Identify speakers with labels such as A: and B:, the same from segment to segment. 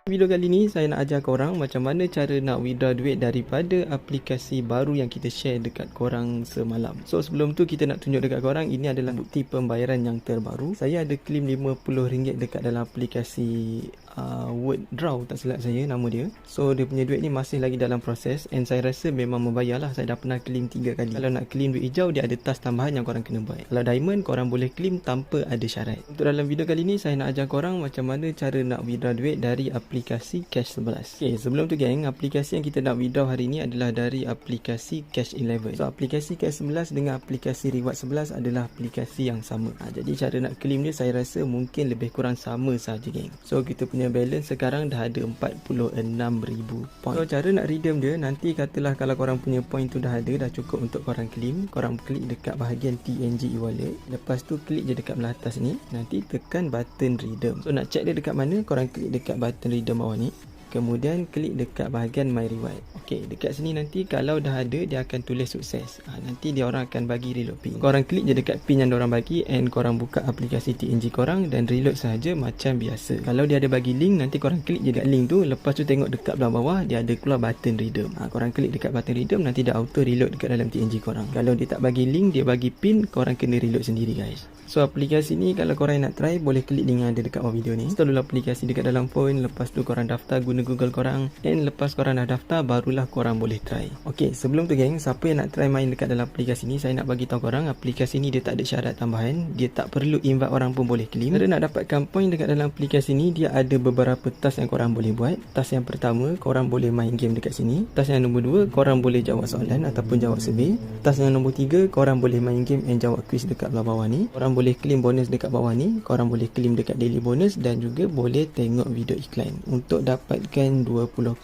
A: Video kali ni saya nak ajar korang macam mana cara nak withdraw duit daripada aplikasi baru yang kita share dekat korang semalam. So sebelum tu kita nak tunjuk dekat korang, ini adalah bukti pembayaran yang terbaru. Saya ada claim RM50 dekat dalam aplikasi Withdraw, tak silap saya nama dia. So dia punya duit ni masih lagi dalam proses, and saya rasa memang membayar lah. Saya dah pernah claim 3 kali. Kalau nak claim duit hijau, dia ada task tambahan yang korang kena buat. Kalau diamond, korang boleh claim tanpa ada syarat. Untuk dalam video kali ni saya nak ajar korang macam mana cara nak withdraw duit dari aplikasi Cash11. Okay, sebelum tu geng, aplikasi yang kita nak withdraw hari ni adalah dari aplikasi Cash11. So aplikasi Cash11 dengan aplikasi Reward11 adalah aplikasi yang sama. Jadi cara nak claim dia saya rasa mungkin lebih kurang sama saja geng. So kita punya balance sekarang dah ada 46,000 point. So cara nak redeem dia, nanti katalah kalau korang punya point tu dah ada, dah cukup untuk korang claim, korang klik dekat bahagian TNG e-wallet. Lepas tu klik je dekat belah atas ni, nanti tekan button redeem. So nak check dia dekat mana, korang klik dekat button redeem bawah ni. Kemudian klik dekat bahagian My Reward. Okey, dekat sini nanti kalau dah ada, dia akan tulis sukses. Nanti dia orang akan bagi reload pin. Korang klik je dekat pin yang diorang bagi, and korang buka aplikasi TNG korang dan reload sahaja macam biasa. Kalau dia ada bagi link, nanti korang klik je dekat link tu. Lepas tu tengok dekat belah bawah, dia ada keluar button redeem. Korang klik dekat button redeem, nanti dia auto reload dekat dalam TNG korang. Kalau dia tak bagi link, dia bagi pin, korang kena reload sendiri guys. So aplikasi ni kalau korang nak try, boleh klik link yang ada dekat bawah video ni. Install dulu aplikasi dekat dalam phone. Lepas tu korang daftar guna Google korang, and lepas korang dah daftar, barulah korang boleh try. Ok, sebelum tu geng, siapa yang nak try main dekat dalam aplikasi ni, saya nak bagi tahu korang, aplikasi ni dia tak ada syarat tambahan. Dia tak perlu invite orang pun boleh claim. Cara nak dapatkan point dekat dalam aplikasi ni, dia ada beberapa task yang korang boleh buat. Task yang pertama, korang boleh main game dekat sini. Task yang nombor 2, korang boleh jawab soalan ataupun jawab survey. Task yang nombor 3, korang boleh main game and jawab quiz dekat belah bawah ni. Korang boleh claim bonus dekat bawah ni. Korang boleh claim dekat daily bonus, dan juga boleh tengok video iklan untuk dapatkan 20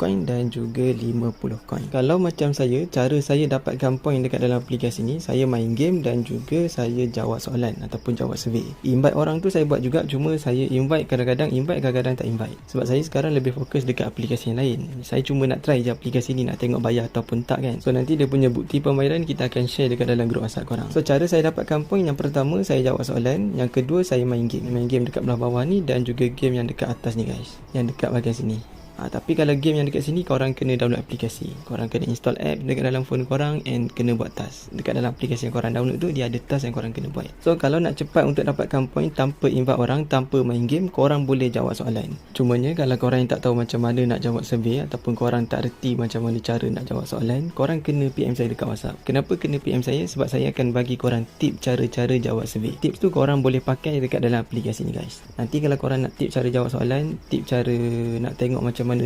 A: coin dan juga 50 coin. Kalau macam saya, cara saya dapatkan point dekat dalam aplikasi ni, saya main game dan juga saya jawab soalan ataupun jawab survey. Invite orang tu saya buat juga, cuma saya invite kadang-kadang invite, kadang-kadang tak invite. Sebab saya sekarang lebih fokus dekat aplikasi yang lain. Saya cuma nak try je aplikasi ni, nak tengok bayar ataupun tak kan. So nanti dia punya bukti pembayaran kita akan share dekat dalam grup WhatsApp korang. So cara saya dapatkan point, yang pertama saya jawab soalan, yang kedua saya main game. Main game dekat belah bawah ni, dan juga game yang dekat atas ni guys, yang dekat bahagian sini. Tapi kalau game yang dekat sini, korang kena download aplikasi. Korang kena install app dekat dalam phone korang, and kena buat task. Dekat dalam aplikasi yang korang download tu, dia ada task yang korang kena buat. So kalau nak cepat untuk dapatkan point tanpa invite orang, tanpa main game, korang boleh jawab soalan. Cumanya kalau korang yang tak tahu macam mana nak jawab survey, ataupun korang tak reti macam mana cara nak jawab soalan, korang kena PM saya dekat WhatsApp. Kenapa kena PM saya? Sebab saya akan bagi korang tip cara-cara jawab survey. Tips tu korang boleh pakai dekat dalam aplikasi ni guys. Nanti kalau korang nak tip cara jawab soalan, tip cara nak tengok macam mana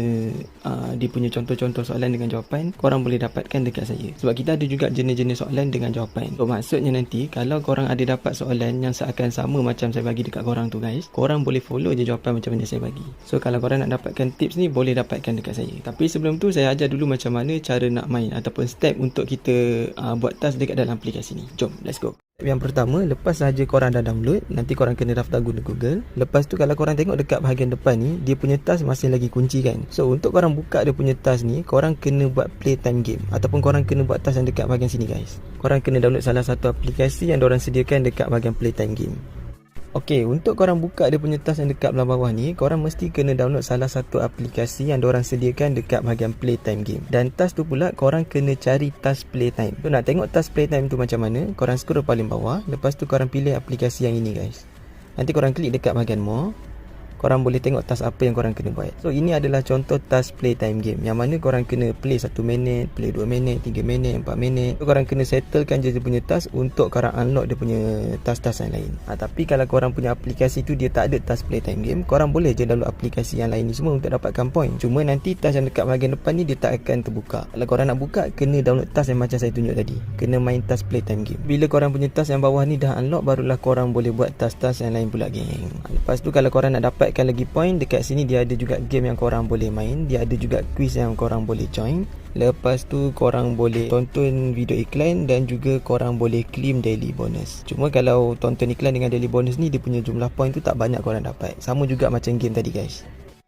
A: dia punya contoh-contoh soalan dengan jawapan, korang boleh dapatkan dekat saya. Sebab kita ada juga jenis-jenis soalan dengan jawapan. So maksudnya nanti kalau korang ada dapat soalan yang seakan sama macam saya bagi dekat korang tu guys, korang boleh follow je jawapan macam mana saya bagi. So kalau korang nak dapatkan tips ni, boleh dapatkan dekat saya. Tapi sebelum tu saya ajar dulu macam mana cara nak main ataupun step untuk kita buat task dekat dalam aplikasi ni. Jom, let's go. Yang pertama, lepas sahaja korang dah download, nanti korang kena daftar guna Google. Lepas tu kalau korang tengok dekat bahagian depan ni, dia punya task masih lagi kunci kan. So untuk korang buka dia punya task ni, korang kena buat playtime game, ataupun korang kena buat task yang dekat bahagian sini guys. Korang kena download salah satu aplikasi yang diorang sediakan dekat bahagian playtime game. Okey, untuk korang buka dia punya task yang dekat belah bawah ni, korang mesti kena download salah satu aplikasi yang diorang sediakan dekat bahagian playtime game. Dan task tu pula korang kena cari task playtime. So nak tengok task playtime tu macam mana, korang scroll paling bawah. Lepas tu korang pilih aplikasi yang ini guys. Nanti korang klik dekat bahagian more. Korang boleh tengok task apa yang korang kena buat. So ini adalah contoh task playtime game, yang mana korang kena play 1 minit, play 2 minit, 3 minit, 4 minit. So korang kena settlekan je dia punya task untuk korang unlock dia punya task-task yang lain. Tapi kalau korang punya aplikasi tu dia tak ada task playtime game, korang boleh je download aplikasi yang lain ni semua untuk dapatkan point. Cuma nanti task yang dekat bahagian depan ni dia tak akan terbuka. Kalau korang nak buka, kena download task yang macam saya tunjuk tadi. Kena main task playtime game. Bila korang punya task yang bawah ni dah unlock, barulah korang boleh buat task-task yang lain pula geng. Lepas tu kalau korang nak dapatkan lagi point, dekat sini dia ada juga game yang korang boleh main. Dia ada juga quiz yang korang boleh join. Lepas tu korang boleh tonton video iklan, dan juga korang boleh claim daily bonus. Cuma kalau tonton iklan dengan daily bonus ni, dia punya jumlah point tu tak banyak korang dapat. Sama juga macam game tadi guys.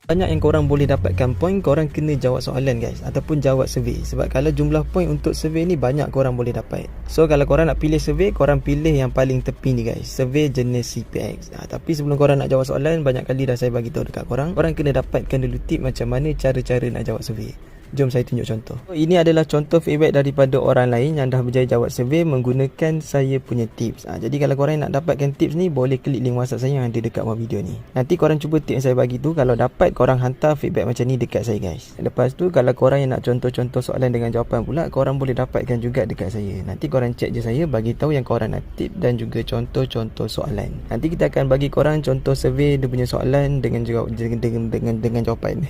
A: Banyak yang korang boleh dapatkan point, korang kena jawab soalan guys, ataupun jawab survey. Sebab kalau jumlah point untuk survey ni banyak korang boleh dapat. So kalau korang nak pilih survey, korang pilih yang paling tepi ni guys, survey jenis CPX. Tapi sebelum korang nak jawab soalan, banyak kali dah saya bagi tahu dekat korang, korang kena dapatkan dulu tip macam mana cara-cara nak jawab survey. Jom saya tunjuk contoh. Ini adalah contoh feedback daripada orang lain yang dah berjaya jawab survey menggunakan saya punya tips. Jadi kalau korang nak dapatkan tips ni, boleh klik link WhatsApp saya yang ada dekat bawah video ni. Nanti korang cuba tips yang saya bagi tu, kalau dapat korang hantar feedback macam ni dekat saya guys. Lepas tu kalau korang yang nak contoh-contoh soalan dengan jawapan pula, korang boleh dapatkan juga dekat saya. Nanti korang check je saya, bagi tahu yang korang nak tip dan juga contoh-contoh soalan. Nanti kita akan bagi korang contoh survey dia punya soalan dengan jawapan.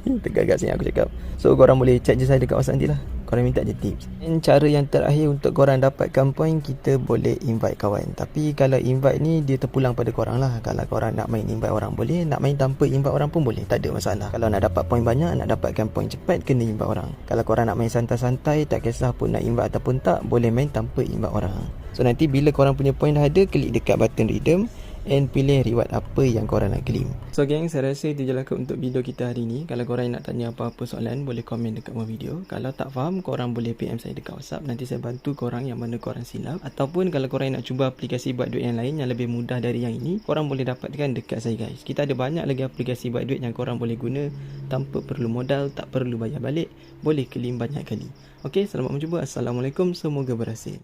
A: Tegak-tegak sini aku cakap. So korang boleh chat je saya dekat WhatsApp nanti lah. Korang minta je tips. Dan cara yang terakhir untuk korang dapatkan point, kita boleh invite kawan. Tapi kalau invite ni dia terpulang pada korang lah. Kalau korang nak main invite orang boleh, nak main tanpa invite orang pun boleh, tak ada masalah. Kalau nak dapat point banyak, nak dapatkan point cepat, kena invite orang. Kalau korang nak main santai-santai, tak kisah pun nak invite ataupun tak, boleh main tanpa invite orang. So nanti bila korang punya point dah ada, klik dekat button redeem and pilih reward apa yang korang nak claim. So gang, saya rasa itu je lah untuk video kita hari ni. Kalau korang nak tanya apa-apa soalan, boleh komen dekat bawah video. Kalau tak faham, korang boleh PM saya dekat WhatsApp. Nanti saya bantu korang yang mana korang silap. Ataupun kalau korang nak cuba aplikasi buat duit yang lain yang lebih mudah dari yang ini, korang boleh dapatkan dekat saya guys. Kita ada banyak lagi aplikasi buat duit yang korang boleh guna tanpa perlu modal, tak perlu bayar balik, boleh claim banyak kali. Okay, selamat mencuba. Assalamualaikum, semoga berhasil.